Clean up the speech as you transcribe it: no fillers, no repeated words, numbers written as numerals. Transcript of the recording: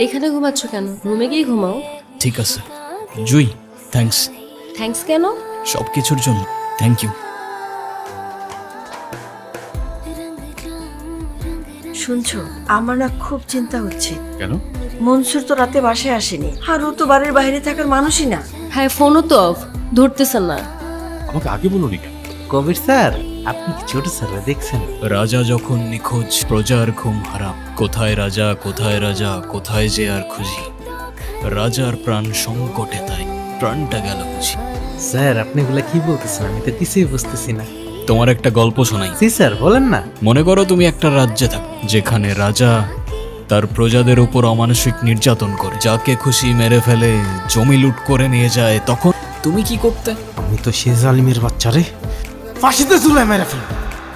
এখানে ঘুমাচ্ছ কেন? রুমে গিয়ে ঘুমাও। ঠিক আছে জুই, থ্যাঙ্কস। থ্যাঙ্কস কেন? সব কিছুর জন্য থ্যাংক ইউ। শুনছো, আমার না খুব চিন্তা হচ্ছে। কেন? মনসুর তো রাতে বাসায় আসেনি, আর ও তো বাড়ির বাইরে থাকার মানুষই না। হ্যাঁ, ফোনও তো অফ, ধরতেছেন না। আমাকে আগে বলুনি কেন? কবির স্যার, আপনি কি ছোট স্যাররা দেখছেন? রাজা যখন নিখোঁজ, প্রজার ঘুম হারাম। কোথায় রাজা, কোথায় রাজা, কোথায় যে আর খুঁজি। রাজার প্রাণ সংকটে, তাই প্রাণটা গেল বুঝি। স্যার, আপনি এগুলা কি বলতেছেন? আমি তো কিছুই বুঝতেছি না। তোমার একটা গল্প শোনাই। জি স্যার, বলেন না। মনে করো তুমি একটা রাজ্যে থাকো, যেখানে রাজা তার প্রজাদের উপর অমানসিক নির্যাতন করে, যাকে খুশি মেরে ফেলে, জমি লুট করে নিয়ে যায়। তখন তুমি কি করতে? আমি তো সে জালিমের বাচ্চারে ফাঁসিতে ঝুলায় মেরে ফেলবো।